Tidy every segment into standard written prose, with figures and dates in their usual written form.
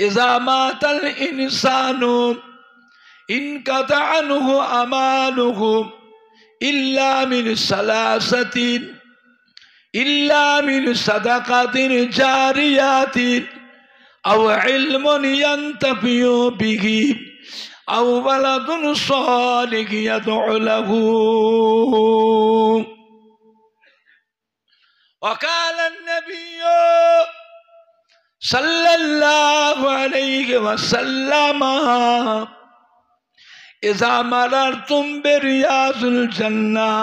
ইযা মাতাল ইনসানু ইনকাতা আনহু আমালুহু ইল্লা মিন সালাসাতিন ইল্লা মিন সাদাকাতিন জারিয়াতিন আও ইলমুন ইয়ানতাফিউ বিহি আও ওয়ালাদুন সালিহ ইয়াদউ লাহু। وقال النبي صلى الله عليه وسلم إذا مررتم برياض الجنة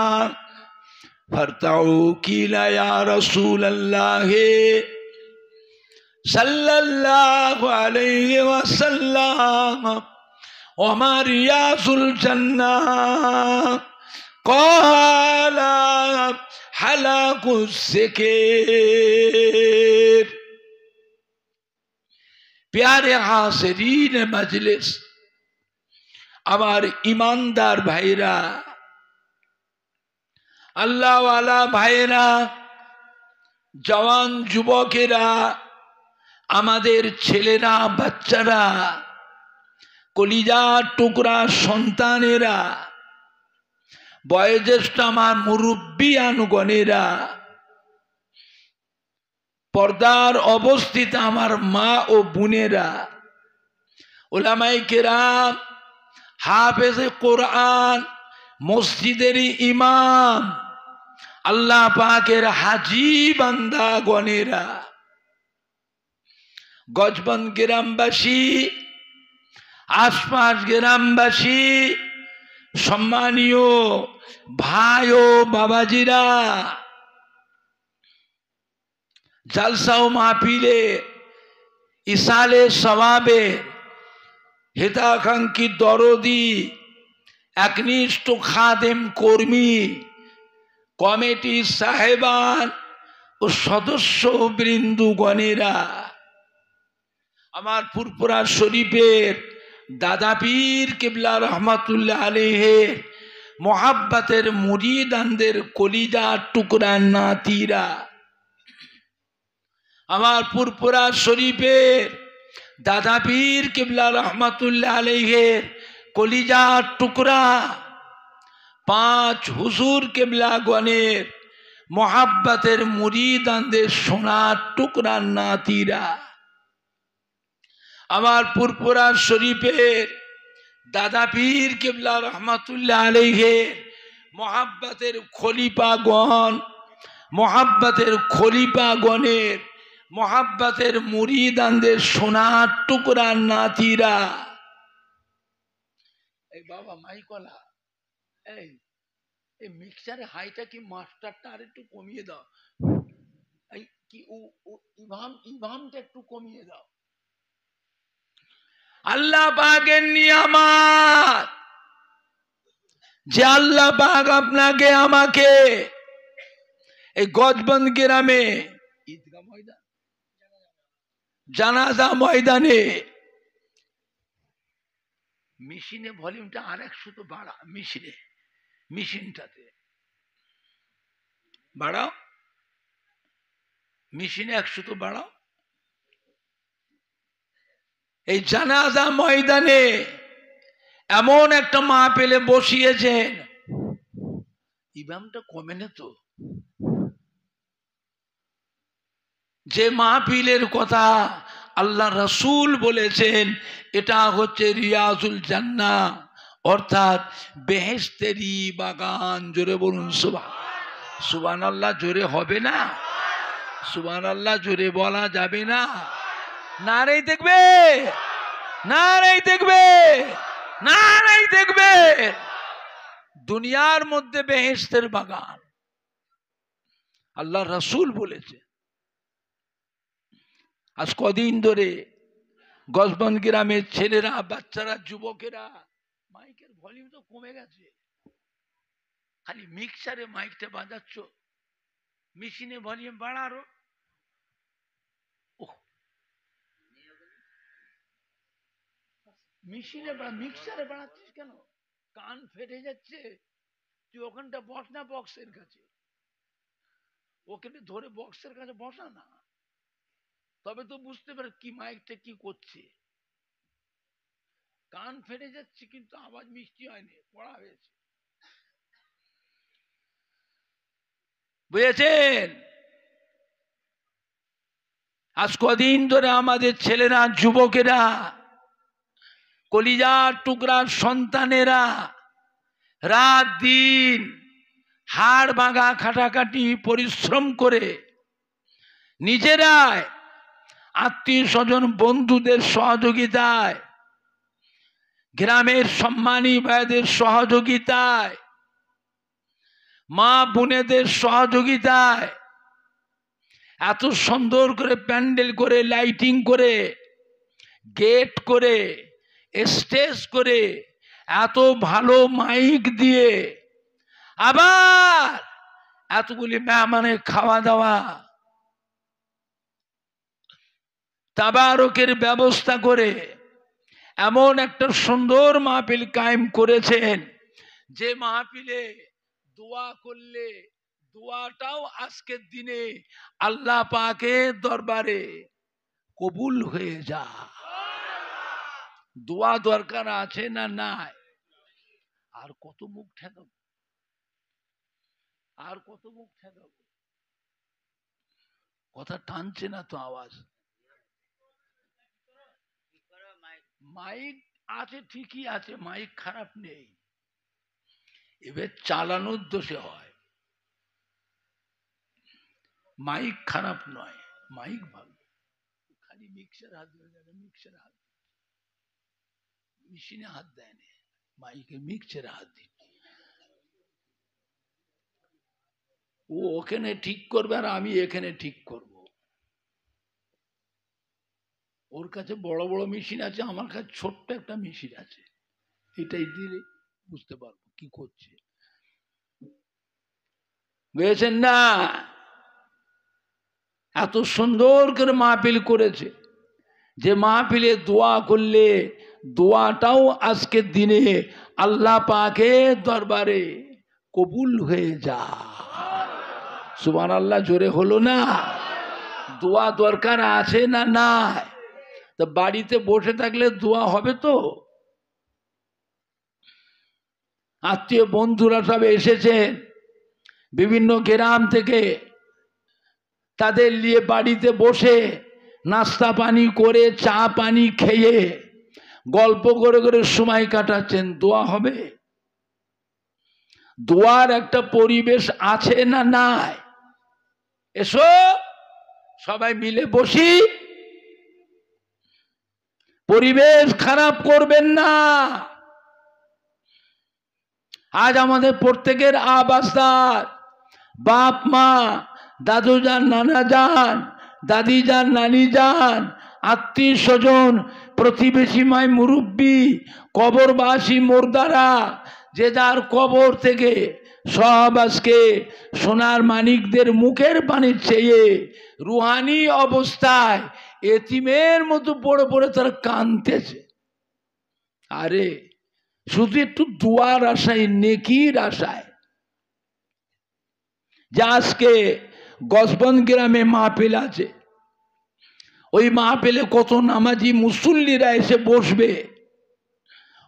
فارتعوا قيل يا رسول الله صلى الله عليه وسلم وما رياض الجنة قال حلق الذكر। प्यारे हाज़रीन मजलिस, আমার ईमानदार भाईरा, अल्लाह वाला भाईरा, जवान যুবকেরা, আমাদের ছেলেরা বাচ্চারা, কলিজার টুকরা সন্তানেরা, বয়োজ্যেষ্ঠ আমার মুরব্বিয়ানগণেরা, পর্দার অবস্থিত আমার মা ও বোনেরা, উলামায়ে কেরাম, হাফেজে কোরআন, মসজিদের ইমাম, আল্লাহ পাকের হাজী বান্দাগণেরা, গজবন্দ গ্রামবাসী, আশপাশ গ্রামবাসী, সম্মানীয় ভাই ও বাবাজিরা, জালসা ও মাহফিলে ইসালে সওয়াবে হিতাকাঙ্ক্ষী দরদি একনিষ্ঠ খাদেম কর্মী, কমিটি সাহেবান ও সদস্য বৃন্দগণেরা, আমার ফুরফুরা শরীফের দাদা পীর কিবলা রহমাতুল্লাহ আলাইহির মোহাব্বতের মুরিদানদের কলিজার টুকরা নাতিরা, আমার ফুরফুরা শরীফের দাদা পীর কিবলা রহমাতুল্লাহ আলাইহির কলিজার টুকরা, পাঁচ হুজুর কিবলা গণের মোহাব্বতের মুরিদানদের সোনার টুকরা নাতিরা, আমার ফুরফুরা শরীফের দাদা পীর কিবলা রহমাতুল্লাহ আলাইহির মোহাব্বতের খলিফাগণ, মোহাব্বতের খলিফাগণের মোহাব্বতের মুরিদানদের সোনার টুকরা নাতিরা। এই বাবা মাইকলা, এই মিক্সারে হাইটা কি মাস্টারটা আর একটু কমিয়ে দাও, এই কি ইমামটা একটু কমিয়ে দাও। আল্লাহ পাকের নিয়ামত যে আল্লাহ পাক আপনাকে আমাকে এই গজবন্দ গ্রামে ঈদগাহ ময়দান, জানাজা ময়দানে, মেশিনে ভলিউমটা আর 100 তো বাড়া, মেশিনটাতে বাড়াও, মেশিনে 100 তো বাড়াও। এই জানাজা ময়দানে এমন একটা মাহফিলে বসিয়েছেন, ইমামটা কমে না তো, যে মাহফিলের কথা আল্লাহ রাসূল বলেছেন এটা হচ্ছে রিয়াজুল জান্নাহ, অর্থাৎ বেহেশতেরই বাগান। জোরে বলুন সুবহানাল্লাহ। জোরে হবে না? সুবহানাল্লাহ জোরে বলা যাবে না? নারেই দেখবে, নারেই দেখবে, নারেই দেখবে। দুনিয়ার মধ্যে বেহেশতের বাগান আল্লাহ রাসূল বলেছে। আজ কদিন ধরে গজবন্দ গ্রামের ছেলেরা, বাচ্চারা, যুবকেরা, মাইকের ভলিউম তো কমে গেছে, খালি মিক্সারে মাইকটা বাজাচ্ছ, মেশিনে ভলিউম বাড়ারো। মেশিনে বা মিক্সারে বাড়াচ্ছিস কেন? কান ফেটে যাচ্ছে। তুই ওখানটা বস না বক্সের কাছে, ওখানে ধরে বক্সের কাছে বসা না, তবে তো বুঝতে পারে কি মাইকটা কি করছে। কান ফেটে যাচ্ছে কিন্তু আওয়াজ মিষ্টি হয়নি, পড়া হয়েছে। বুঝেছেন? আজ কদিন ধরে আমাদের ছেলেরা, যুবকেরা, কলিজার টুকরার সন্তানেরা রাত দিন হাড় ভাঙা খাটাখাটি পরিশ্রম করে নিজেরাই আত্মীয় স্বজন বন্ধুদের সহযোগিতায়, গ্রামের সম্মানী ভাইদের সহযোগিতায়, মা বোনেদের সহযোগিতায় এত সুন্দর করে প্যান্ডেল করে, লাইটিং করে, গেট করে, স্টেজ করে, এত ভালো মাইক দিয়ে, আবার এতগুলি মেহমানের খাওয়া দাওয়া, তাবারকের ব্যবস্থা করে এমন একটা সুন্দর মাহফিল কায়েম করেছেন, যে মাহফিলে দোয়া করলে দোয়াটাও আজকের দিনে আল্লাহ পাকের দরবারে কবুল হয়ে যায়। দোয়া দরকার আছে না নাই? আর কত মুখ ঠেকাবো, আর কত মুখ ঠেকাবো? কথা টানছে না তো আওয়াজ। মাইক আছে, ঠিকই আছে, মাইক খারাপ নেই, এবার চালানোর দোষে হয়। মাইক খারাপ নয়, মাইক ভালো। খালি মিক্সার হাত ধরে যাবে, মিক্সার হাত, মেশিনে হাত দেয়নি, মাইকে মিক্সারে হাত দিচ্ছে। ও ওখানে ঠিক করবে আর আমি এখানে ঠিক করব। ওর কাছে বড় বড় মেশিন আছে, আমার কাছে ছোট্ট একটা মেশিন আছে, এটাই দিলে বুঝতে পারবো কি করছে। বুঝেছেন না? এত সুন্দর করে মাহফিল করেছে, যে মাহফিলে দোয়া করলে দোয়াটাও আজকের দিনে আল্লাহ পাকের দরবারে কবুল হয়ে যায়। সুবহানাল্লাহ জোরে হলো না? দোয়া দরকার আছে না নাই? তো বাড়িতে বসে থাকলে দোয়া হবে তো? আত্মীয় বন্ধুরা সব এসেছেন বিভিন্ন গ্রাম থেকে, তাদের নিয়ে বাড়িতে বসে নাস্তা পানি করে, চা পানি খেয়ে, গল্প করে করে সময় কাটাচ্ছেন, দোয়া হবে? দোয়ার একটা পরিবেশ আছে না নাই? এসো সবাই মিলে বসি, পরিবেশ খারাপ করবেন না। আজ আমাদের প্রত্যেকের আবাসদার, বাপ মা, দাদু যান, নানা যান, দাদি যান, নানি যান, আত্মীয় স্বজন, প্রতিবেশী, মাই মুরব্বী, কবরবাসী মোর্দারা, যে যার কবর থেকে সব আজকে সোনার মানিকদের মুখের পানি চেয়ে রুহানি অবস্থায় এতিমের মতো পড়ে পড়ে তারা কাঁদতেছে। আরে শুধু একটু দোয়ার আশায়, নেকির আশায়। যে আজকে গসবন গ্রামে মাহফিল আছে, ওই মাহফিলে কত নামাজি মুসল্লিরা এসে বসবে,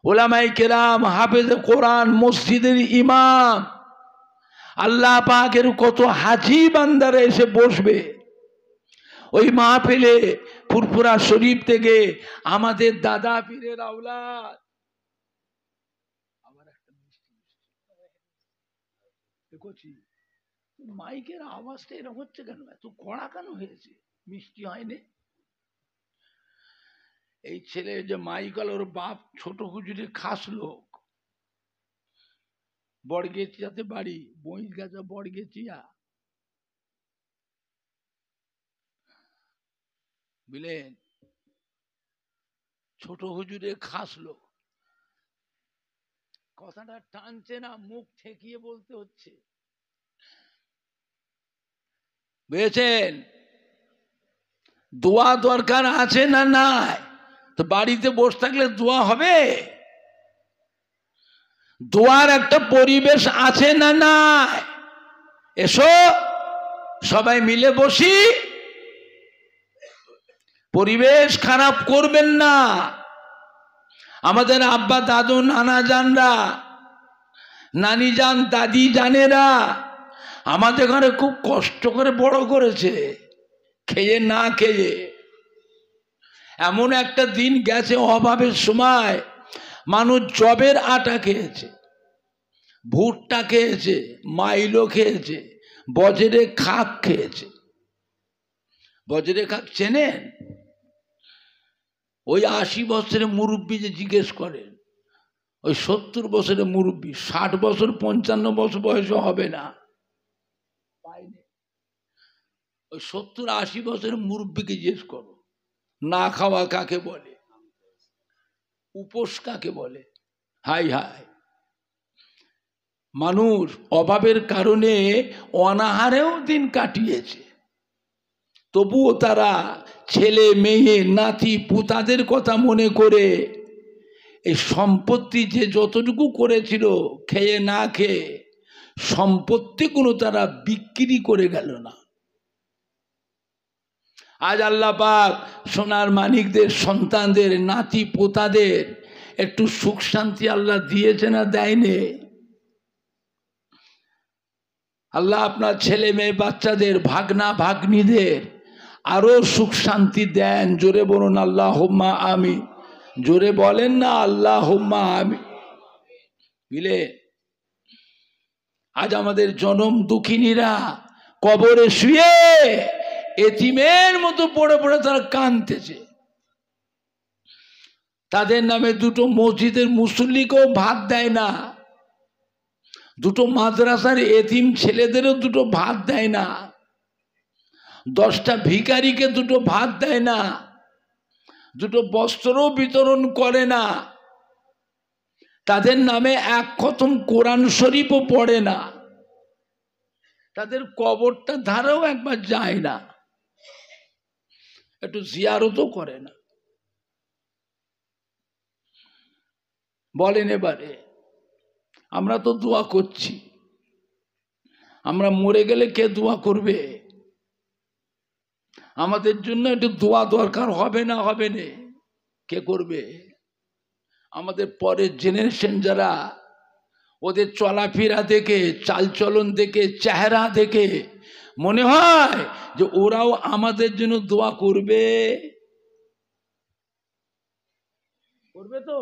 ওলামায়ে কেরাম, হাফেজে কোরআন, মসজিদের ইমাম, আল্লাহ পাকের কত হাজি বান্দারা এসে বসবে। ওই মাহফিলে ফুরফুরা শরীফ থেকে আমাদের দাদা পীরের আওলাদ, মাইকের আওয়াজটা এরকম হচ্ছে কেন, এত কড়া কেন হয়েছে? মিষ্টি হয়নি? এই ছেলে যে মাইকাল, ওর বাপ ছোট হুজুরে খাস লোক, বড়গেচিয়াতে বাড়ি, বইগাছা বড়গেচিয়া, বুঝলেন? ছোট হুজুরে খাস লোক। কথাটা টানছে না, মুখ ঠেকিয়ে বলতে হচ্ছে। বুঝেছেন? দোয়া দরকার আছে না নাই? তো বাড়িতে বসে থাকলে দোয়া হবে? দোয়ার একটা পরিবেশ আছে না নাই? এসো সবাই মিলে বসি, পরিবেশ খারাপ করবেন না। আমাদের আব্বা দাদু নানা জানরা, নানি জান, দাদি জানেরা আমাদের ঘরে খুব কষ্ট করে বড় করেছে, খেয়ে না খেয়ে। এমন একটা দিন গেছে অভাবের সময় মানুষ জবের আটা খেয়েছে, ভুট্টা খেয়েছে, মাইলো খেয়েছে, বজরে খাক খেয়েছে। বজরে খাক চেনেন? ওই 80 বছরের মুরব্বী যে জিজ্ঞেস করেন, ওই 70 বছরের মুরব্বী, 60 বছর 55 বছর বয়সও হবে না, ওই 70-80 বছরের মুরব্বীকে জিজ্ঞেস করো না খাওয়া কাকে বলে, উপোস কাকে বলে। হাই হাই, মানুষ অভাবের কারণে অনাহারেও দিন কাটিয়েছে, তবুও তারা ছেলে মেয়ে নাতি পুতাদের কথা মনে করে এই সম্পত্তি যে যতটুকু করেছিল খেয়ে না খেয়ে, সম্পত্তিগুলো তারা বিক্রি করে গেল না। আজ আল্লাহ পাক সোনার মানিকদের সন্তানদের নাতি পোতাদের একটু সুখ শান্তি আল্লাহ দিয়েছে না দেয়নি? আল্লাহ আপনার ছেলে মেয়ে বাচ্চাদের ভাগনা ভাগ্নীদের আরো সুখ শান্তি দেন। জোরে বলুন আল্লাহুম্মা আমিন। জোরে বলেন না আল্লাহুম্মা আমিন। বুঝলে, আজ আমাদের জনম দুঃখিনীরা কবরে শুয়ে এতিমের মতো পড়ে পড়ে তারা কাঁদতেছে। তাদের নামে দুটো মসজিদের মুসল্লিকেও ভাত দেয় না, দুটো মাদ্রাসার এতিম ছেলেদেরও দুটো ভাত দেয় না, 10টা ভিখারিকে দুটো ভাত দেয় না, দুটো বস্ত্রও বিতরণ করে না, তাদের নামে এক খতম কোরআন শরীফও পড়ে না, তাদের কবরটা ধারেও একবার যায় না, একটু জিয়ারতও করে না। বলেন এবারে, আমরা তো দোয়া করছি, আমরা মরে গেলে কে দোয়া করবে? আমাদের জন্য একটু দোয়া দরকার হবে না? হবে না, কে করবে? আমাদের পরের জেনারেশন যারা, ওদের চলাফেরা দেখে, চালচলন দেখে, চেহারা দেখে মনে হয় যে ওরাও আমাদের জন্য দোয়া করবে। করবে তো?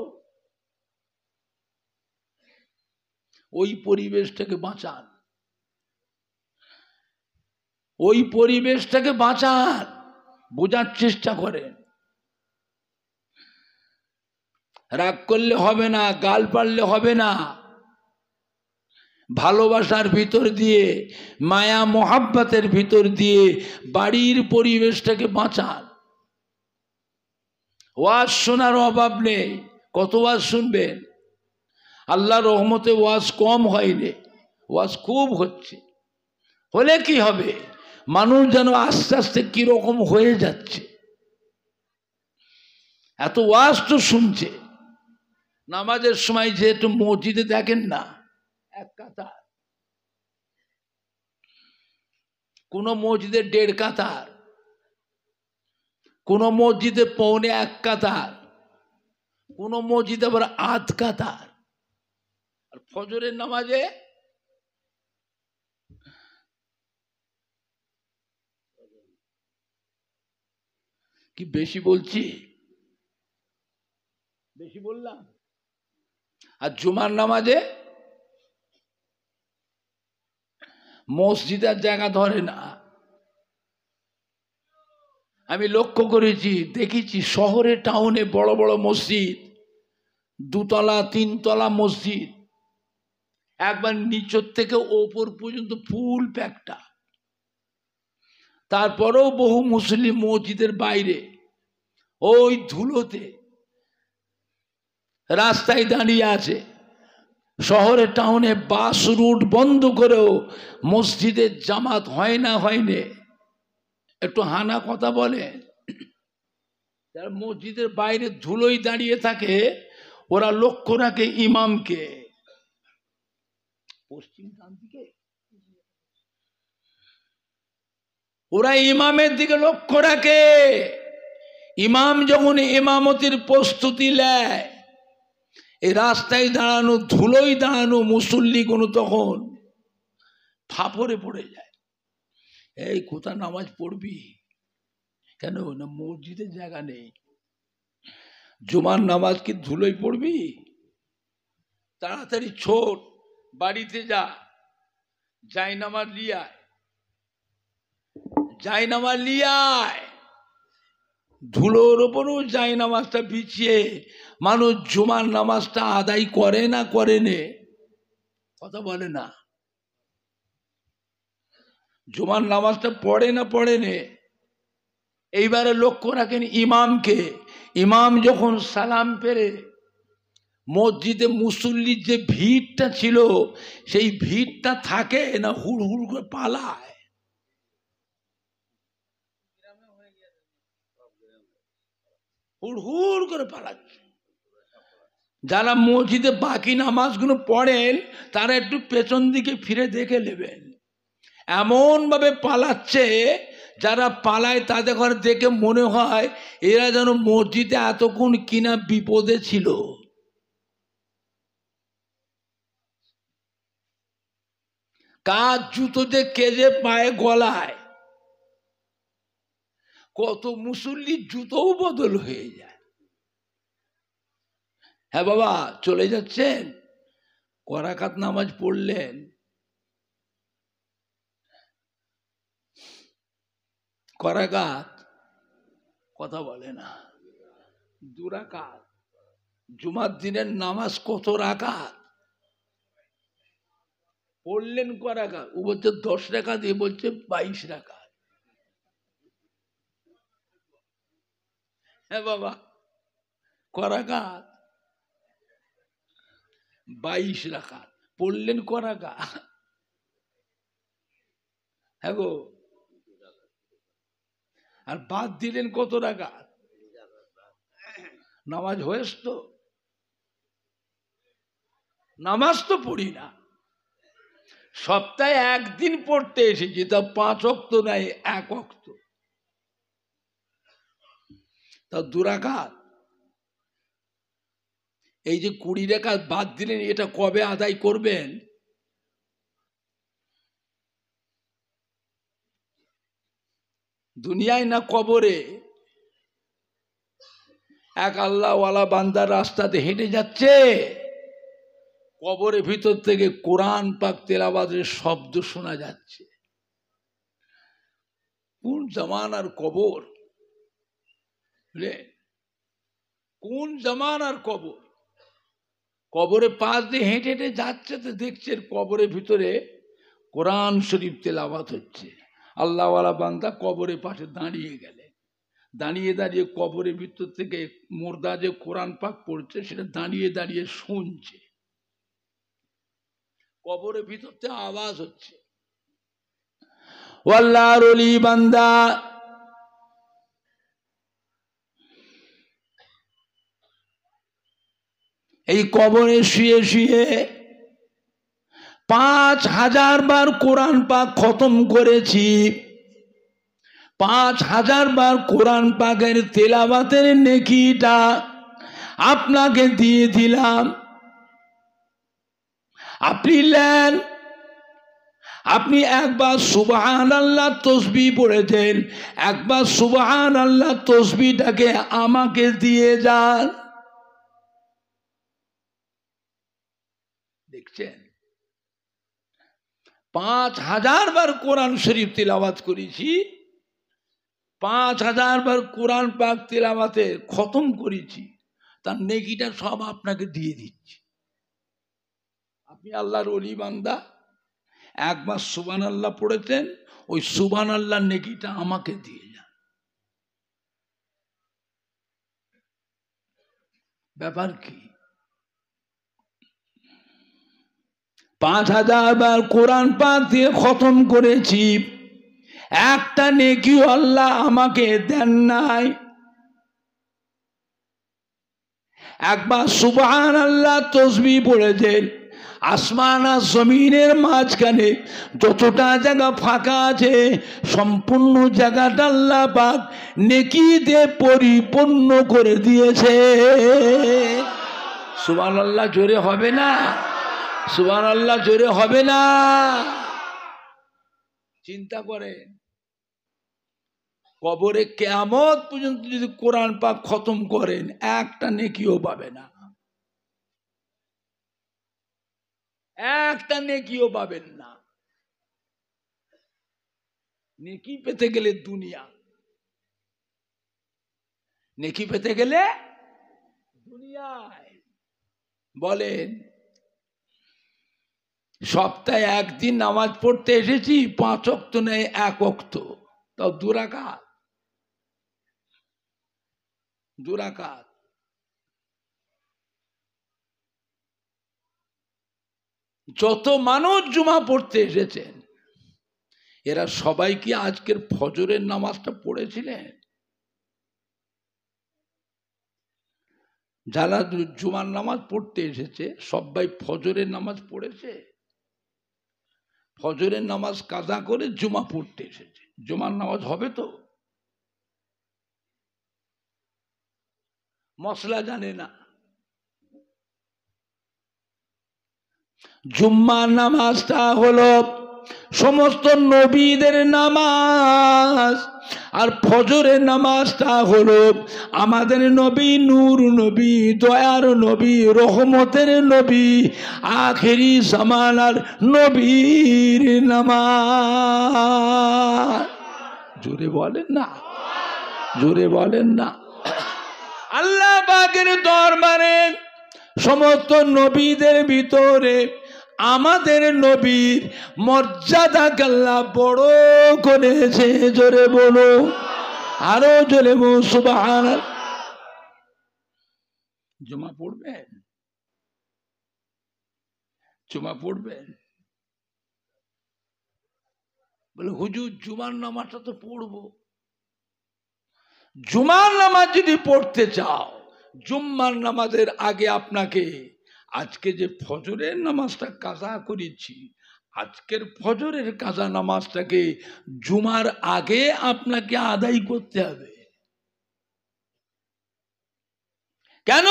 ওই পরিবেশটাকে বাঁচান, ওই পরিবেশটাকে বাঁচান, বোঝার চেষ্টা করেন। রাগ করলে হবে না, গাল পারলে হবে না, ভালোবাসার ভিতর দিয়ে, মায়া মোহাব্বতের ভিতর দিয়ে বাড়ির পরিবেশটাকে বাঁচান। ওয়াজ শোনার অভাব নেই, কত ওয়াজ শুনবেন? আল্লাহ রহমতে ওয়াজ কম হয়নি, ওয়াজ খুব হচ্ছে। হলে কি হবে, মানুষ যেন আস্তে আস্তে কিরকম হয়ে যাচ্ছে। এত ওয়াজ তো শুনছে, নামাজের সময় যেহেতু মসজিদে দেখেন না এক কাতার, কোন মসজিদে 1.5 কাতার, কোন মসজিদে 1.25 কাতার, কোন মসজিদে আবার 1/2 কাতার। আর ফজরের নামাজে কি বেশি বলছি? বেশি বললাম? আর জুমার নামাজে মসজিদের জায়গা ধরে না। আমি লক্ষ্য করেছি, দেখেছি শহরে টাউনে বড় বড় মসজিদ, 2 তলা 3 তলা মসজিদ, একবার নিচের থেকে ওপর পর্যন্ত ফুল প্যাকটা। তারপরেও বহু মুসলিম মসজিদের বাইরে ওই ধুলোতে রাস্তায় দাঁড়িয়ে আছে। শহরে টাউনে বাস রুট বন্ধ করেও মসজিদের জামাত হয় না, হয়নি। একটু হানা কথা বলে, যারা মসজিদের বাইরে ধুলোয় দাঁড়িয়ে থাকে ওরা লক্ষ্য রাখে ইমামকে। পশ্চিম ডান দিকে ওরা ইমামের দিকে লক্ষ্য রাখে, ইমাম যখন ইমামতির প্রস্তুতি নেয়, এই রাস্তায় দাঁড়ানো, ধুলোয় দাঁড়ানো মুসল্লি কোনো তখন ফাপড়ে পড়ে যায়। এই কোথায় নামাজ পড়বি? কেন না মসজিদের জায়গা নেই। জুমার নামাজ কি ধুলোয় পড়বি? তাড়াতাড়ি ছোট, বাড়িতে যা, জায়নামাজ লিয়ায়, জায়নামাজ লিয়ায়। ধুলোর ওপরও জায়নামাজটা বিছিয়ে মানুষ জুমার নামাজটা আদায় করে না করে নে? কথা বলে না। জুমার নামাজটা পড়ে না পড়ে নে? এইবারে লক্ষ্য রাখেন ইমামকে। ইমাম যখন সালাম পেরে মসজিদে মুসল্লির যে ভিড়টা ছিল সেই ভিড়টা থাকে না হুড় হুড় করে পালায়? হুড় হুড় করে পালাচ্ছে। যারা মসজিদে বাকি নামাজগুলো পড়েন তারা একটু পেছন দিকে ফিরে দেখে নেবেন, এমন ভাবে পালাচ্ছে। যারা পালায় তাদের ঘরে দেখে মনে হয় এরা যেন মসজিদে এতক্ষণ কিনা বিপদে ছিল। কার জুতো যে কেজে পায়ে গলায়, কত মুসল্লির জুতোও বদল হয়ে যায়। হ্যাঁ বাবা, চলে যাচ্ছেন, করাকাত নামাজ পড়লেন, করাকাত কথা বলে না, 2 রাকাত। জুমার দিনের নামাজ কত রাকাত পড়লেন? করাকাত। ও বলছে 10 রাকাত, এ বলছে 22 রাকাত। হ্যাঁ বাবা, করাকাত 22 রাকাত পড়লেন করাকাত। হ্যাঁ গো, আর বাদ দিলেন কত রাকাত? নামাজ হয়েছ তো? নামাজ তো পড়ি না, সপ্তাহে একদিন পড়তে এসেছি, তা 5 ওয়াক্ত নাই, 1 ওয়াক্ত, তা 2 রাকাত। এই যে 20 রাকাত বাদ দিলেন, এটা কবে আদায় করবেন? দুনিয়ায় না কবরে? এক আল্লাহওয়ালা বান্দা রাস্তাতে হেঁটে যাচ্ছে, কবরের ভিতর থেকে কোরআন পাক তেলাওয়াতের শব্দ শোনা যাচ্ছে। কোন জামানার কবর রে, কোন জামানার কবর! কবরের পাশ দিয়ে হেঁটে হেঁটে যাচ্ছে, তো দেখছে কবরের ভিতরে কোরআন শরীফ তেলাওয়াত হচ্ছে। আল্লাহওয়ালা বান্দা কবরের পাশে দাঁড়িয়ে গেলে, দাঁড়িয়ে দাঁড়িয়ে কবরের ভিতর থেকে মুর্দা যে কোরআন পাক পড়ছে সেটা দাঁড়িয়ে দাঁড়িয়ে শুনছে। কবরের ভিতর থেকে আওয়াজ হচ্ছে। আল্লাহর ওলি বান্দা এই কবরে শুয়ে শুয়ে 5000 বার কোরআন পাক খতম করেছি, 5000 বার কোরআন পাকের তেলাওয়াতের নেকিটা আপনাকে দিয়ে দিলাম। আপনি নেন, আপনি একবার সুবহানাল্লাহ তাসবিহ পড়েছেন, একবার সুবহানাল্লাহ তাসবিহটাকে আমাকে দিয়ে যান। দেখছেন, 5000 বার কোরআন শরীফ তিলাওয়াত করেছি, 5000 বার কোরআন পাক তিলাওয়াতে খতম করেছি, তার নেকিটা সব আপনাকে দিয়ে দিচ্ছি। আপনি আল্লাহর ওলি বান্দা, একবার সুবহানাল্লাহ পড়েছেন, ওই সুবহানাল্লাহ নেকিটা আমাকে দিয়ে যান। ব্যাপার কি? 5000 বার কোরআন পাক দিয়ে খতম করেছি, একটা নেকি আল্লাহ আমাকে দেন নাই। একবার সুবহানাল্লাহ তাসবিহ পড়েছেন, আসমান আর জমিনের মাঝখানে যতটা জায়গা ফাঁকা আছে সম্পূর্ণ জায়গাটা আল্লাহ পাক নেকি দিয়ে পরিপূর্ণ করে দিয়েছে। সুবহানাল্লাহ জোরে হবে না? সুবহানাল্লাহ জোরে হবে না? চিন্তা করে কবরে কিয়ামত পর্যন্ত যদি কোরআন পাক খতম করেন একটা নেকিও পাবে না, একটা নেকিও পাবেন না। নেকি পেতে গেলে দুনিয়া, নেকি পেতে গেলে দুনিয়ায়। বলেন সপ্তাহে একদিন নামাজ পড়তে এসেছি, 5 ওয়াক্ত নেই 1 ওয়াক্ত, তাও 2 রাকাত। যত মানুষ জুমা পড়তে এসেছেন এরা সবাই কি আজকের ফজরের নামাজটা পড়েছিলেন? যারা জুমার নামাজ পড়তে এসেছে সবাই ফজরের নামাজ পড়েছে? ফজরের নামাজ কাজা করে জুমা পড়তে এসেছে, জুমার নামাজ হবে তো? মশলা জানে না। জুম্মার নামাজটা হলো সমস্ত নবীদের নামাজ, আর ফজরের নামাজটা হলো আমাদের নবী, নূর নবী, দয়ার নবী, রহমতের নবী, আখেরি জামানার নবীর নামাজ। জোরে বলেন না, জোরে বলেন না। আল্লাহ পাকের দরবারে সমস্ত নবীদের ভিতরে আমাদের নবীর মর্যাদাকে আল্লাহ বড় করেছে। জোরে বলো, আরো জোরে বলো সুবহানাল্লাহ। জুমা পড়বেন? জুমা পড়বেন? বলে হুজুর জুমার নামাজটা তো পড়বো। জুমার নামাজ যদি পড়তে চাও, জুম্মার নামাজের আগে আপনাকে আজকে যে ফজরের নামাজটা কাজা করেছি, আজকের ফজরের কাজা নামাজটাকে জুমার আগে আপনাকে আদায় করতে হবে। কেন?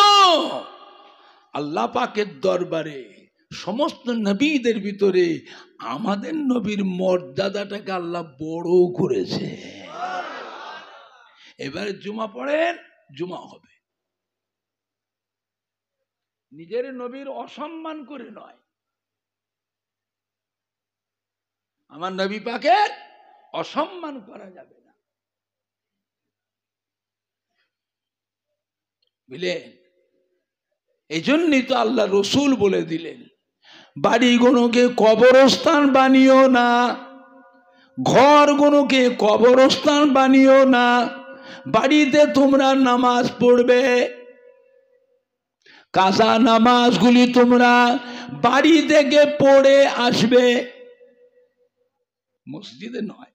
আল্লাহ পাকের দরবারে সমস্ত নবীদের ভিতরে আমাদের নবীর মর্যাদাটাকে আল্লাহ বড় করেছে। এবারে জুমা পড়েন, জুমা হবে। নিজের নবীর অসম্মান করে নয়, আমার নবী পাকের অসম্মান করা যাবে না, বুঝলেন? এই জন্যই তো আল্লাহ রসুল বলে দিলেন বাড়িগুলোকে কবরস্থান বানিও না, ঘরগুলোকে কবরস্থান বানিও না। বাড়িতে তোমরা নামাজ পড়বে, কাজা নামাজগুলি তোমরা বাড়ি থেকে পড়ে আসবে, মসজিদে নয়,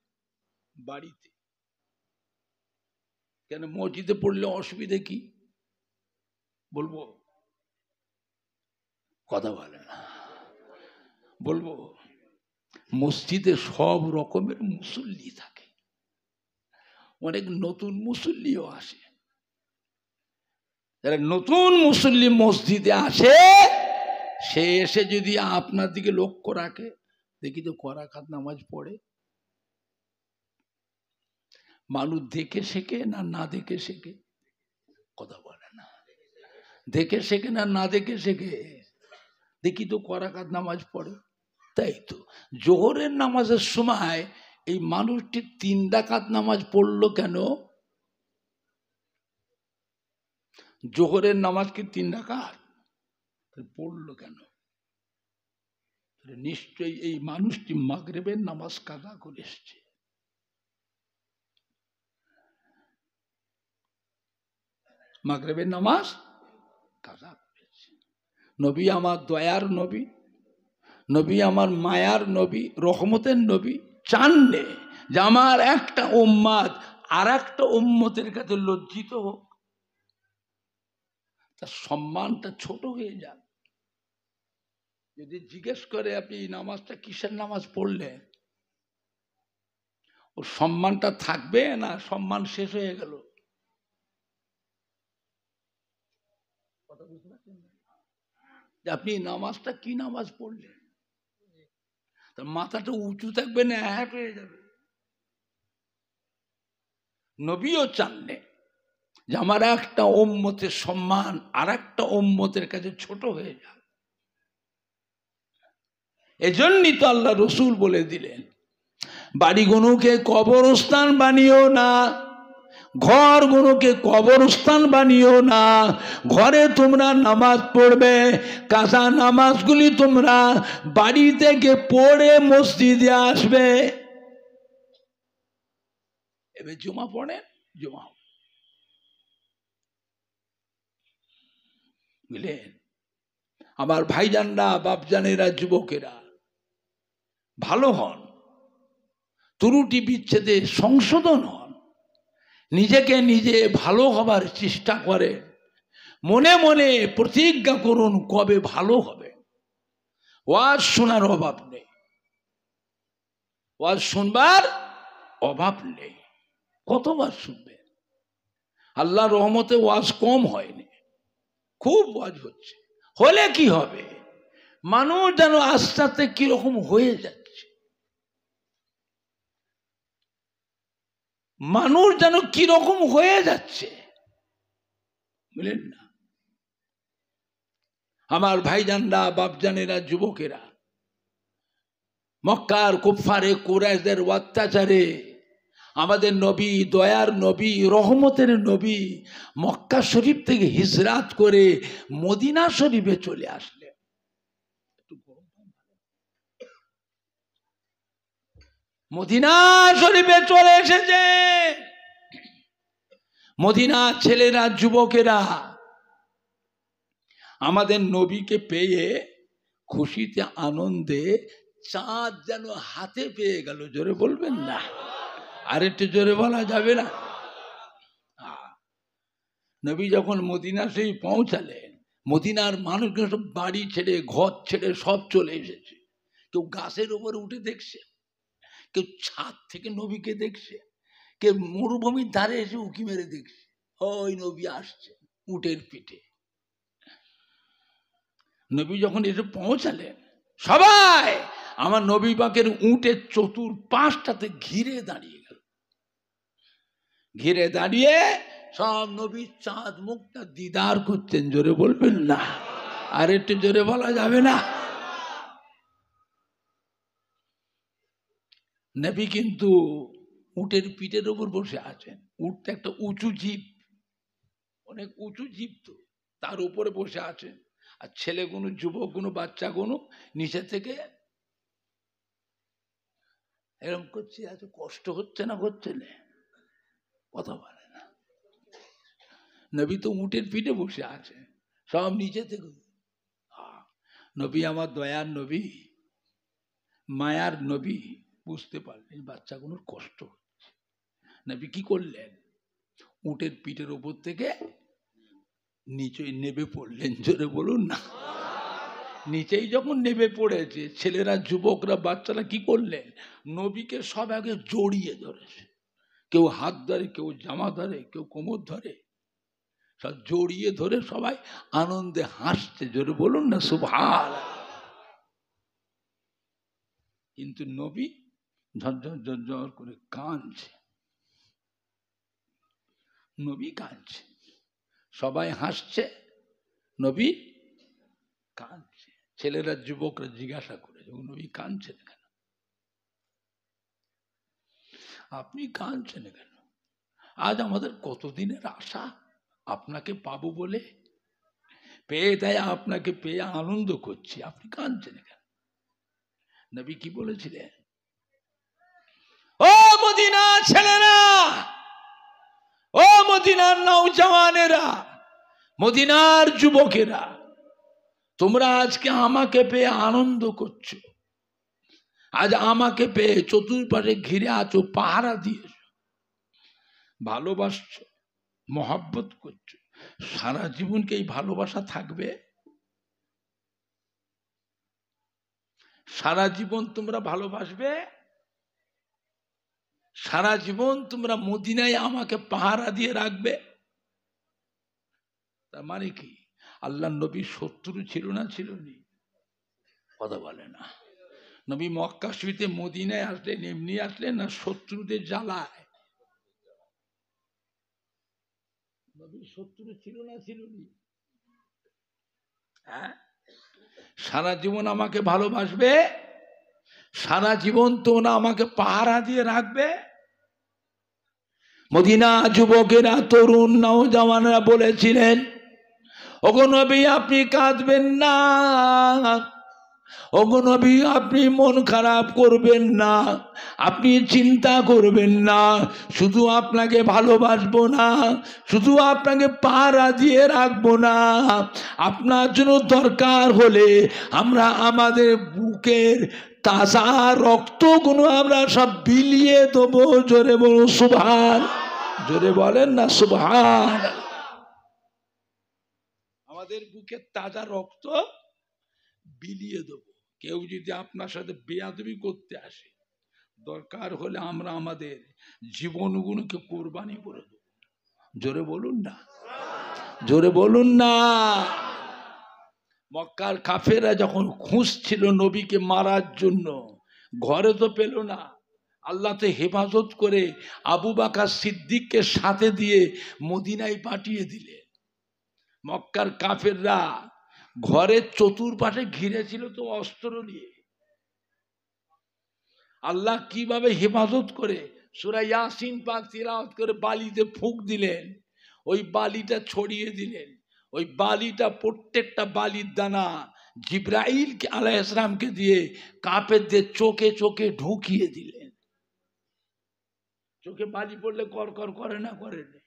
বাড়িতে। কেন মসজিদে পড়লে অসুবিধে কি? বলবো? কথা বলে না, বলবো? মসজিদে সব রকমের মুসল্লি থাকে, অনেক নতুন মুসল্লিও আসে। যারা নতুন মুসল্লি মসজিদে আসে, সে এসে যদি আপনার দিকে লক্ষ্য রাখে, দেখি তো করাকাত নামাজ পড়ে। মানুষ দেখে শেখে না না দেখে শেখে? কথা বলে না। দেখে শেখে না না দেখে শেখে? দেখি তো করাকাত নামাজ পড়ে। তাই তো জোহরের নামাজের সময় এই মানুষটি 3 রাকাত নামাজ পড়লো কেন? জোহরের নামাজ কি 3 রাকাত পড়লো কেন? নিশ্চয়ই এই মানুষটি মাগরিবের নামাজ কাজা করে এসছে। মাগরিবের নামাজ কাজা করেছে। নবী আমার দয়ার নবী, নবী আমার মায়ার নবী, রহমতের নবী চাননে যে আমার একটা উম্মত আর একটা উম্মতের কাছে লজ্জিত হোক, তার সম্মানটা ছোট হয়ে যাক। যদি জিজ্ঞেস করে আপনি নামাজটা কিসের নামাজ পড়লেন, ওর সম্মানটা থাকবে না সম্মান শেষ হয়ে গেল? কথা বুঝতে পারছেন? যে আপনি নামাজটা কি নামাজ পড়লেন, তার মাথাটা উঁচু থাকবে না হ্যাট হয়ে যাবে। নবীও চানলে যে আমার একটা উম্মতের সম্মান আর একটা উম্মতের কাছে ছোট হয়ে যায়। এজন্যই তো আল্লাহ রসুল বলে দিলেন, বাড়িগুলোকে কবরস্থান বানিও না, ঘরগুলোকে কবরস্থান বানিও না। ঘরে তোমরা নামাজ পড়বে, কাজা নামাজগুলি তোমরা বাড়ি থেকে পড়ে মসজিদে আসবে। এবার জুমা পড়েন, জুমা বুঝলেন? আমার ভাইজানরা, বাপজানেরা, যুবকেরা ভালো হন, ত্রুটি বিচ্ছেদে সংশোধন হন, নিজেকে নিজে ভালো হবার চেষ্টা করে, মনে মনে প্রতিজ্ঞা করুন কবে ভালো হবে। ওয়াজ শোনার অভাব নেই, ওয়াজ শুনবার অভাব নেই, কতবার শুনবে? আল্লাহর রহমতে ওয়াজ কম হয়নি, খুব ওয়াজ হচ্ছে। হলে কি হবে? মানুষ যেন আস্তে আস্তে কিরকম হয়ে যাচ্ছে, মানুষ যেন কিরকম হয়ে যাচ্ছে, বুঝলেন না? আমার ভাইজানরা, বাপজানেরা, যুবকেরা, মক্কার কুফারে কুরাইশদের অত্যাচারে আমাদের নবী, দয়ার নবী, রহমতের নবী মক্কা শরীফ থেকে হিজরাত করে মদিনা শরীফে চলে আসলেন। মদিনা শরীফে চলে এসেছে। মদিনা ছেলেরা, যুবকেরা আমাদের নবীকে পেয়ে খুশিতে আনন্দে চাঁদ যেন হাতে পেয়ে গেল। জোরে বলবেন না? আর একটু জোরে বলা যাবে না? নবী যখন মদিনা সেই পৌঁছালেন, মদিনার মানুষগুলো সব বাড়ি ছেড়ে, ঘর ছেড়ে সব চলে এসেছে। কেউ গাছের উপরে উঠে দেখছে, কেউ ছাদ থেকে নবীকে দেখছে, কেউ মরুভূমির ধারে এসে উঁকি মেরে দেখছে ওই নবী আসছে উটের পিঠে। নবী যখন এসে পৌঁছালেন, সবাই আমার নবী পাকের উটের চতুর্পাশটাতে ঘিরে দাঁড়িয়ে গেল। ঘিরে দাঁড়িয়ে সব নবীর চাঁদ মুখটা দিদার করছেন। জোরে বলবেন না? আর একটু জোরে বলা যাবে না? নবী কিন্তু উটের পিঠের উপর বসে আছেন। উটটা একটা উঁচু জীব, অনেক উঁচু জীব, তো তার উপরে বসে আছেন। আর ছেলেগুলো, যুবকগুলো, বাচ্চাগুলো নিচে থেকে এরকম করছে। এত কষ্ট হচ্ছে না? করছে না? কথা বলে না। নবী তো উটের পিঠে বসে আছে, সব নিচে থেকে। নবী আমার দয়ার নবী, মায়ার নবী বুঝতে পারলেন বাচ্চাগুলোর কষ্ট হচ্ছে। নবী কি করলেন? উটের পিঠের উপর থেকে নিচে নেমে পড়লেন। জোরে বলুন না? নিচেই যখন নেমে পড়েছে, ছেলেরা, যুবকরা, বাচ্চারা কি করলেন? নবীকে সব আগে জড়িয়ে ধরেছে। কেউ হাত ধরে, কেউ জামা ধরে, কেউ কোমর ধরে, সব জড়িয়ে ধরে সবাই আনন্দে হাসছে। জোরে বলুন না সুবহানাল্লাহ। কিন্তু নবী ঝরঝর ঝরঝর করে কাঁদছে। নবী কাঁদছে, সবাই হাসছে, নবী কাঁদছে। ছেলেরা, যুবকরা জিজ্ঞাসা করে, নবী কাঁদছেন কেন? আপনি কাঁদছেন কেন? আজ আমাদের কতদিনের আশা আপনাকে পাবো বলে, পেয়ে দেয়, আপনাকে পেয়ে আনন্দ করছি, আপনি কাঁদছেন কেন? নবী কি বলেছিলেন? ও মদিনা ছেলেরা, ও মদিনার নওজওয়ানেরা, মদিনার যুবকেরা, তোমরা আজকে আমাকে পেয়ে আনন্দ করছো। আজ আমাকে পেয়ে চতুর্পাশে ঘিরে আছো, পাহারা দিয়েছ, ভালোবাসছো, মহব্বত করছো। সারা জীবনকে এই ভালোবাসা থাকবে? সারা জীবন তোমরা ভালোবাসবে, সারা জীবন তোমরা মদিনায় আমাকে পাহারা দিয়ে রাখবে। তার মানে কি? আল্লাহ নবী শত্রু ছিল না, ছিল নি? কথা বলে না। নবী মক্কা শরীফে মদিনায় আসলেন এমনি আসলেন না, শত্রুদের জ্বালায়? নবী শত্রু ছিল না, ছিল নি? হ্যাঁ, সারা জীবন আমাকে ভালোবাসবে, সারা জীবন তোমরা আমাকে পাহারা দিয়ে রাখবে। মদিনা যুবকেরা, তরুণ নওজওয়ানরা বলেছিলেন, ওগো নবী আপনি কাঁদবেন না, ওগো নবী আপনি মন খারাপ করবেন না, আপনি চিন্তা করবেন না, শুধু আপনাকে ভালোবাসবো না, শুধু আপনাকে পাহারা দিয়ে রাখবো না, আপনার জন্য দরকার হলে আমরা আমাদের বুকের তাজা রক্তগুলো আমরা সব বিলিয়ে দেবো। জোরে বলুন সুবহান, জোরে বলেন না সুবহান। আমাদের বুকের তাজা রক্ত বিলিয়ে দেবো। কেউ যদি আপনার সাথে বেয়াদবি করতে আসে, দরকার হলে আমরা আমাদের জীবনগুলোকে কোরবানি করে দেবো। জোরে বলুন না, জোরে বলুন না। মক্কার কাফেররা যখন খুঁজছিল নবীকে মারার জন্য, ঘরে তো পেল না, আল্লাহ তো হেফাজত করে আবু বকর সিদ্দিককে সাথে দিয়ে মদিনায় পাঠিয়ে দিলে। মক্কার কাফেররা ঘরের চতুর্পাশে ঘিরেছিল তো অস্ত্র নিয়ে। আল্লাহ কিভাবে হেফাজত করে সূরা ইয়াসিন পাক তিলাওয়াত করে বালিতে ফুঁক দিলেন, ওই বালিটা ছড়িয়ে দিলেন, ওই বালিটা প্রত্যেকটা বালির দানা জিব্রাইল আলাইহিস সালামকে দিয়ে কাফেরদের চোখে চোখে ঢুকিয়ে দিলেন। চোখে বালি পড়লে করকর করে না, করে না?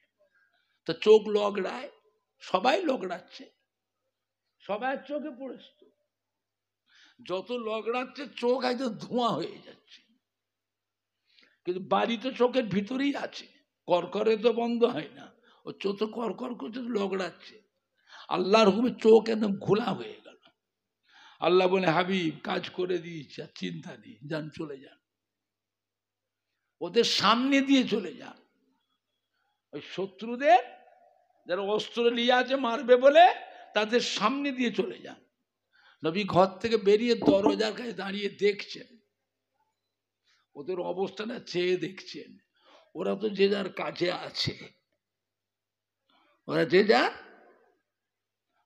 তো চোখ লগড়ায়, সবাই লগড়াচ্ছে, সবাই চোখে পড়েছে। যত লগড়াচ্ছে চোখ একদম ধোঁয়া হয়ে যাচ্ছে, কিন্তু বাড়ি তো চোখের ভিতরেই আছে, করকরে তো বন্ধ হয় না, ও চোখ তো করকর করতে লগড়াচ্ছে। আল্লাহর হুকুমে চোখ একদম ঘোলা হয়ে গেল। আল্লাহ বলে, হাবিব কাজ করে দিয়েছে, আর চিন্তা নেই, যান চলে যান, ওদের সামনে দিয়ে চলে যান। ওই শত্রুদের যারা অস্ত্র নিয়ে আছে মারবে বলে, তাদের সামনে দিয়ে চলে যান। নবী ঘর থেকে বেরিয়ে দরজার কাছে দাঁড়িয়ে দেখছেন, ওদের অবস্থাটা চেয়ে দেখছেন। ওরা তো যে যার কাজে আছে, ওরা যে যার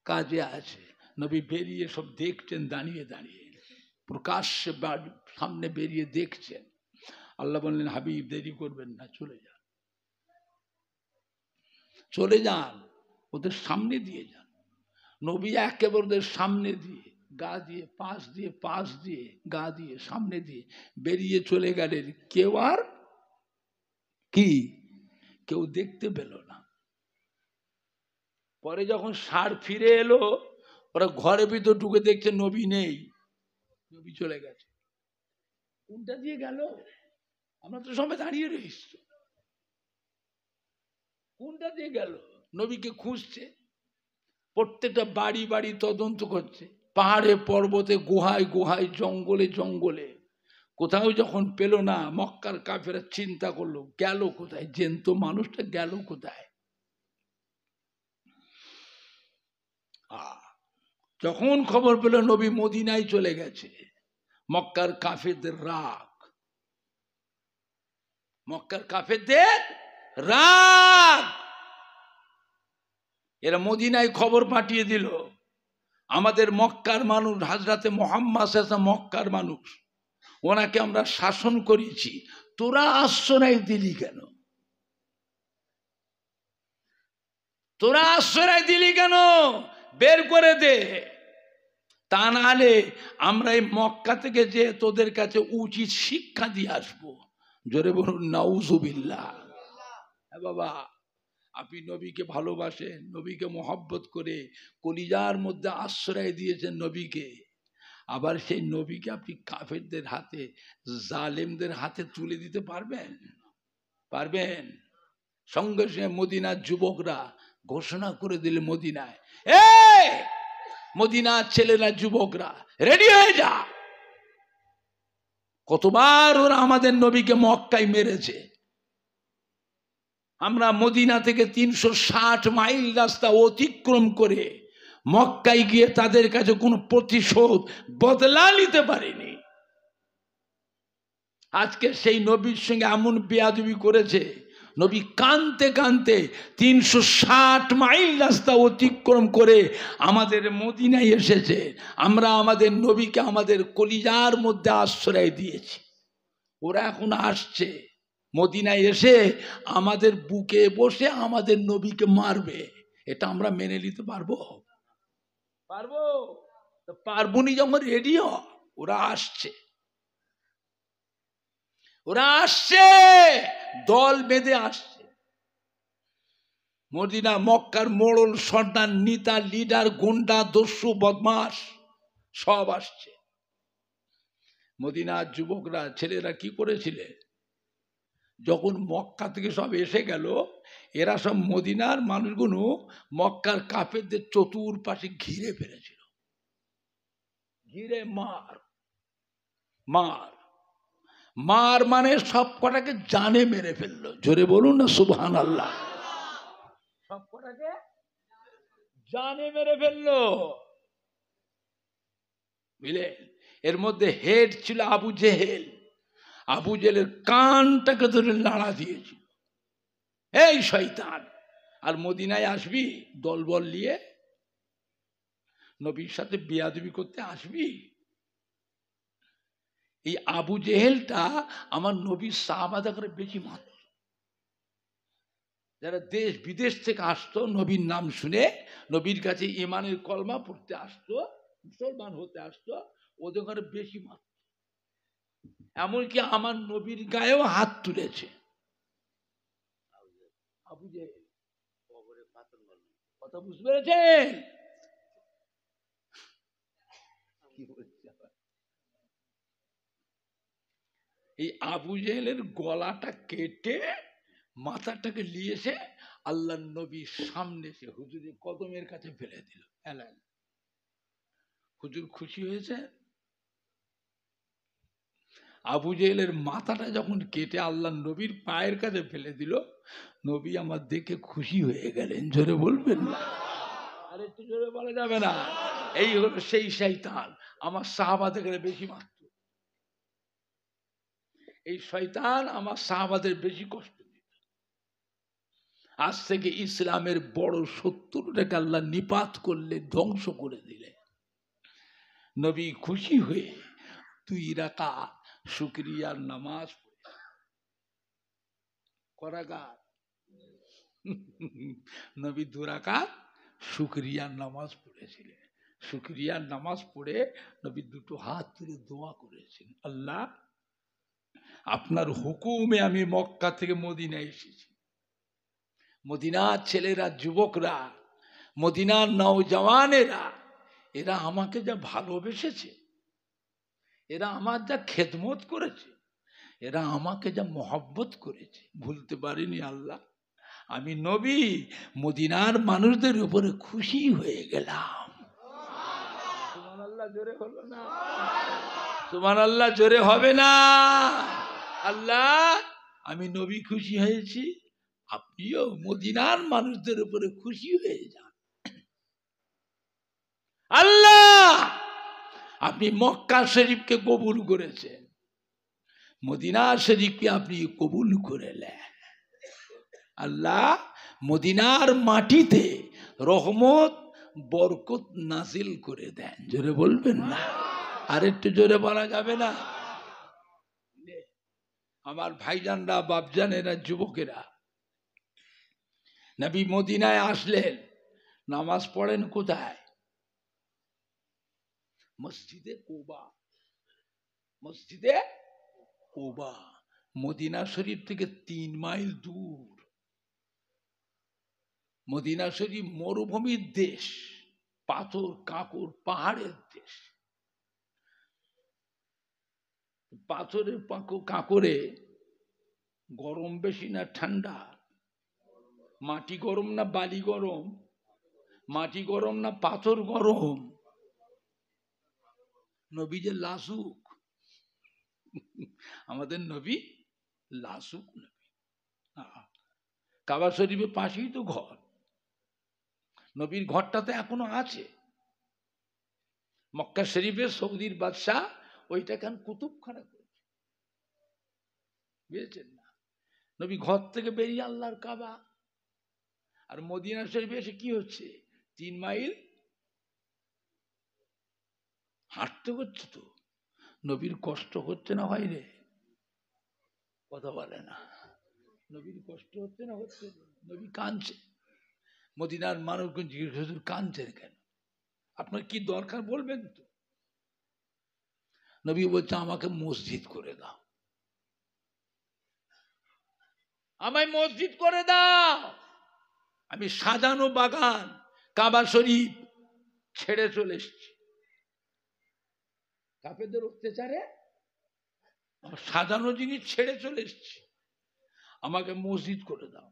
কাজে আছে। নবী বেরিয়ে সব দেখছেন, দাঁড়িয়ে দাঁড়িয়ে প্রকাশ্যে সামনে বেরিয়ে দেখছেন। আল্লাহ বললেন, হাবিব দেরি করবেন না, চলে যান, চলে যান, ওদের সামনে দিয়ে যান। নবী একেবারে ওদের সামনে দিয়ে, গা দিয়ে, পাশ দিয়ে, পাশ দিয়ে, গা দিয়ে, সামনে দিয়ে বেরিয়ে চলে গেলেন। কেউ আর কি, কেউ দেখতে পেল না। পরে যখন ষাঁড় ফিরে এলো, ওরা ঘরে ভিতর ঢুকে দেখছে নবী নেই, নবী চলে গেছে। কোনটা দিয়ে গেল? আমরা তো সবাই দাঁড়িয়ে রয়েছি, কোনটা দিয়ে গেল? নবীকে খুঁজছে, প্রত্যেকটা বাড়ি বাড়ি তদন্ত করছে, পাহাড়ে পর্বতে, গুহায় গুহায়, জঙ্গলে জঙ্গলে। কোথাও যখন পেল না, মক্কার কাফেররা চিন্তা করলো, গেল কোথায়? জ্যান্ত মানুষটা গেল কোথায়? যখন খবর পেল নবী মদিনায় চলে গেছে, মক্কার কাফেরদের রাগ, মক্কার কাফেরদের রাগ। এরা মদিনায় খবর পাঠিয়ে দিল, আমাদের মক্কার মানুষ হযরতে মুহাম্মদ মক্কার মানুষ, ওনাকে আমরা শাসন করেছি, তোরা আশ্রয় দিলি কেন? তোরা আশ্রয় দিলি কেন? বের করে দে, তা নাহলে আমরা এই মক্কা থেকে যে তোদের কাছে উচিত শিক্ষা দিয়ে আসবো। জোরে বলুন নাউজুবিল্লাহ। হ্যাঁ বাবা, আপনি নবীকে ভালোবাসেন, নবীকে মহব্বত করে কলিজার মধ্যে আশ্রয় দিয়েছেন নবীকে, আবার সেই নবীকে আপনি কাফেরদের হাতে, জালেমদের হাতে তুলে দিতে পারবেন? পারবেন? সঙ্গে সঙ্গে মদিনার যুবকরা ঘোষণা করে দিলে, মদিনায়, মদিনার ছেলেরা, যুবকরা রেডি হয়ে যা, কতবার ওরা আমাদের নবীকে মক্কায় মেরেছে। আমরা মদিনা থেকে 360 মাইল রাস্তা অতিক্রম করে মক্কায় গিয়ে তাদের কাছে কোনো প্রতিশোধ বদলা নিতে পারিনি। আজকে সেই নবীর সঙ্গে এমন বেয়াদবি করেছে, নবী কানতে কানতে 360 মাইল রাস্তা অতিক্রম করে আমাদের মদিনায় এসেছে। আমরা আমাদের নবীকে আমাদের কলিজার মধ্যে আশ্রয় দিয়েছি। ওরা এখন আসছে মদিনায় এসে আমাদের বুকে বসে আমাদের নবীকে মারবে। এটা আমরা মেনে নিতে পারবো? পারবনি। যখন রেডি হ, ওরা আসছে, ওরা আসছে, দল বেঁধে আসছে। মদিনা মক্কার মোড়ল সর্দার নেতা লিডার গুন্ডা দস্যু বদমাস সব আসছে। মদিনার যুবকরা ছেলেরা কি করেছিলেন, যখন মক্কা থেকে সব এসে গেল, এরা সব মদিনার মানুষগুলো মক্কার কাফেরদের চতুর্পাশে ঘিরে ফেলেছিল। ঘিরে মার মার মার মানে সব কটাকে জানে মেরে ফেললো। জোরে বলুন না সুবহানাল্লাহ। সব কটাকে জানে মেরে ফেললো, বুঝলে। এর মধ্যে হেড ছিল আবু জেহেল। আবু জেহেলের কানটাকে ধরে নাড়া দিয়েছিল, এই শয়তান, আর মদিনায় আসবি দলবল নিয়ে, নবীর সাথে বেয়াদবি করতে আসবি? এই আবু জেহেলটা আমার নবীর সাহাবাদের করে বেশি মাত্র। যারা দেশ বিদেশ থেকে আসতো নবীর নাম শুনে, নবীর কাছে ইমানের কলমা পড়তে আসতো, মুসলমান হতে আসতো, ওদের ঘরে বেশি মাত্র। এমনকি আমার নবীর গায়েও হাত তুলেছে আবু জেহেল। কথা বুঝতে পেরেছেন? এই আবু জেহেলের গলাটা কেটে মাথাটাকে নিয়েছে আল্লাহ নবীর সামনে সে হুজুরের কদমের কাছে ফেলে দিল। হুজুর খুশি হয়েছে। আবু জেহেলের মাথাটা যখন কেটে আল্লাহ নবীর পায়ের কাছে ফেলে দিল, নবী আমার দেখে খুশি হয়ে গেলেন। জোরে বলবেন না? আর একটু জোরে বলা যাবে না? এই হলো সেই শয়তান, আমার সাহাবাদের বেশি মারত। এই শয়তান আমার সাহাবাদের বেশি কষ্ট দিত। আজ থেকে ইসলামের বড় শত্রুটাকে আল্লাহ নিপাত করলে, ধ্বংস করে দিলে। নবী খুশি হয়ে 2 রাকাত শুকরিয়ার নামাজ করাগার। নবী 2 রাকাত শুকরিয়ার নামাজ পড়েছিলেন। শুকরিয়ার নামাজ পড়ে নবী 2 হাত তুলে দোয়া করেছেন, আল্লাহ আপনার হুকুমে আমি মক্কা থেকে মদিনায় এসেছি। মদিনার ছেলেরা, যুবকরা, মদিনার নওজওয়ানেরা, এরা আমাকে যা ভালোবেসেছে, এরা আমার যা খেদমত করেছে, এরা আমাকে যা মহব্বত করেছে, ভুলতে পারিনি আল্লাহ। আমি নবী মদিনার মানুষদের উপরে খুশি হয়ে গেলাম। সুবহানাল্লাহ জোরে হলো না? সুবহানাল্লাহ জোরে হবে না? আল্লাহ আমি নবী খুশি হয়েছি, আপনিও মদিনার মানুষদের উপরে খুশি হয়ে যান। আল্লাহ আপনি মক্কা শরীফকে কবুল করেছেন, মদিনা শরীফকে আপনি কবুল করে নেন। আল্লাহ মদিনার মাটিতে রহমত বরকত নাজিল করে দেন। জোরে বলবেন না? আর একটু জোরে বলা যাবে না? আমার ভাইজানরা, বাপজানেরা, যুবকেরা, নবী মদিনায় আসলেন, নামাজ পড়েন কোথায়? মসজিদে কুবা। মসজিদে কুবা মদিনা শরীফ থেকে 3 মাইল দূর। মদিনা শরীফ মরুভূমির দেশ, পাথর কাঁকর পাহাড়ের দেশ। পাথরের কাঁকরে গরম বেশি না ঠান্ডা? মাটি গরম না বালি গরম? মাটি গরম না পাথর গরম? নবী যে লাজুক, আমাদের নবী লাসুক নবী। কাবা শরীফের পাশেই তো ঘর, নবীর ঘরটা তো এখনো আছে। মক্কা শরীফের সৌদির বাদশাহ ওইটা কেন কুতুবখানা করেছে, বুঝেছেন না? নবী ঘর থেকে বেরিয়ে আল্লাহর কাবা, আর মদিনা শরীফে এসে কি হচ্ছে, 3 মাইল হাঁটতে হচ্ছে। তো নবীর কষ্ট হচ্ছে না হয় রে? কথা বলে না। নবীর কষ্ট হচ্ছে না হচ্ছে? নবী কাঁদছে, মদিনার মানুষকে জিজ্ঞেস হুজুর কাঁদছেন কেন, আপনার কি দরকার বলবেন তো? নবী বলছে আমাকে মসজিদ করে দাও, আমায় মসজিদ করে দাও। আমি সাজানো বাগান কাবা শরীফ ছেড়ে চলে এসেছি, কাফেরদের অত্যাচারে সাজানো জিনিস ছেড়ে চলে এসেছি, আমাকে মসজিদ করে দাও।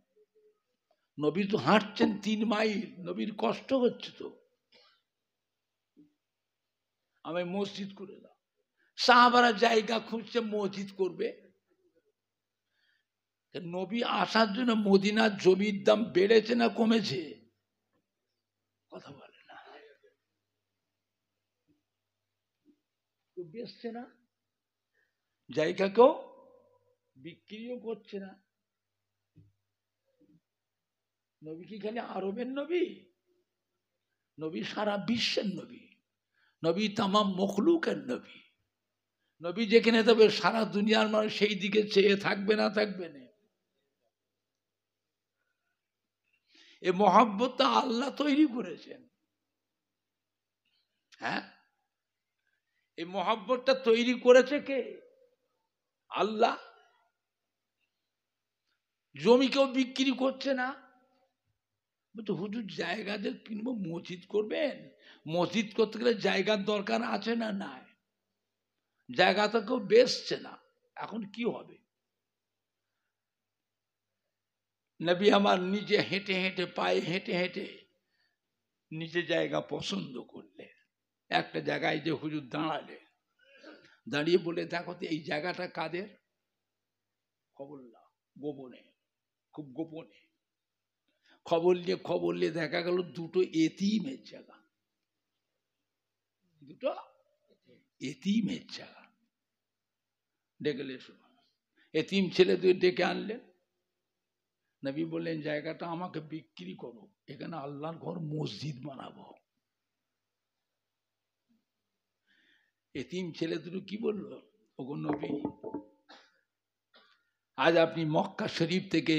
নবী তো হাঁটছেন 3 মাইল, নবীর কষ্ট হচ্ছে, তো আমায় মসজিদ করে দাও। সাহাবারা জায়গা খুঁজছে মসজিদ করবে। নবী আসার জন্য মদিনার জমির দাম বেড়েছে না কমেছে? কথা বলে না। বেচছে না, জায়গা কেউ বিক্রিও করছে না। নবী কি খালি আরবের নবী? নবী সারা বিশ্বের নবী, নবী তামাম মখলুকের নবী। নবী যেখানে তবে সারা দুনিয়ার মানুষ সেই দিকে চেয়ে থাকবে না থাকবে না। এ মহব্বতটা আল্লাহ তৈরি করেছেন। হ্যাঁ, এই মহব্বতটা তৈরি করেছে কে? আল্লাহ। জমি কেউ বিক্রি করছে না। বলছে হুজুর জায়গা যে কিনবো, মসজিদ করবেন, মসজিদ করতে গেলে জায়গার দরকার আছে না? নাই, জায়গা তো কেউ বেচছে না, এখন কি হবে? নবী আমার নিজে হেঁটে হেঁটে, পায়ে হেঁটে হেঁটে নিজে জায়গা পছন্দ করলে, একটা জায়গায় যে হুজুর দাঁড়ালে, দাঁড়িয়ে বলে দেখো তো এই জায়গাটা কাদের? খবর নাও, গোপনে, খুব গোপনে খবর নিয়ে দেখা গেল 2টো এতিমের জায়গা, 2টো এতিমের জায়গা। ডেকে এসো, এতিম ছেলে 2 ডেকে আনলেন। নবী বললেন জায়গাটা আমাকে বিক্রি করো, এখানে আল্লাহর ঘর মসজিদ বানাবো। এতিম ছেলে 2 কি বলল, ওগো নবী, আজ আপনি মক্কা শরীফ থেকে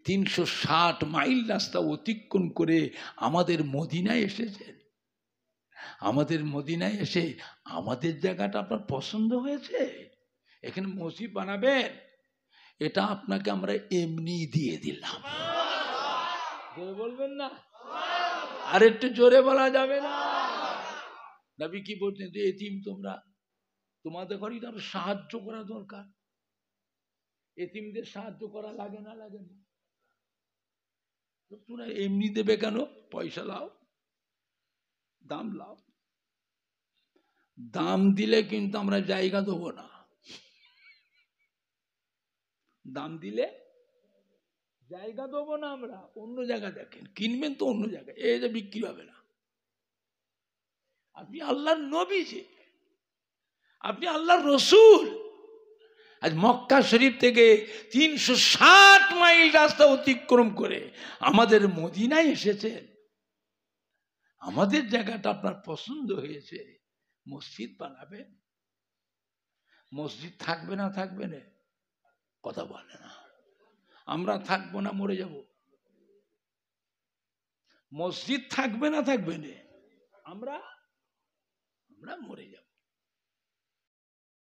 360 মাইল রাস্তা অতিক্রম করে আমাদের মদিনায় এসেছেন। আমাদের মদিনায় এসে আমাদের জায়গাটা আপনার পছন্দ হয়েছে, এখানে মসজিদ বানাবেন, এটা আপনাকে আমরা এমনি দিয়ে দিলাম। জোরে বলবেন না? আর একটু জোরে বলা যাবে না? নবী কি বলছেন, যে এতিম তোমরা, তোমাদের ঘরেই তো আরো সাহায্য করা দরকার। এতিমদের সাহায্য করা লাগে না? লাগে না? তোমরা এমনি দেবে কেন? পয়সা লাও, দাম লাও। দাম দিলে কিন্তু আমরা জায়গা দেবো না। দাম দিলে জায়গা দেবো না আমরা, অন্য জায়গা দেখেন, কিনবেন তো অন্য জায়গায়, এই যে বিক্রি হবে না। আপনি আল্লাহর নবী, যে আপনি আল্লাহর রসুল, আজ মক্কা শরীফ থেকে 360 মাইল রাস্তা অতিক্রম করে আমাদের মদিনায় এসেছেন। আমাদের জায়গাটা আপনার পছন্দ হয়েছে, মসজিদ বানাবেন। মসজিদ থাকবে না থাকবে না? কথা বলে না। আমরা থাকবো না, মরে যাব। মসজিদ থাকবে না থাকবে না? আমরা মরে যাব।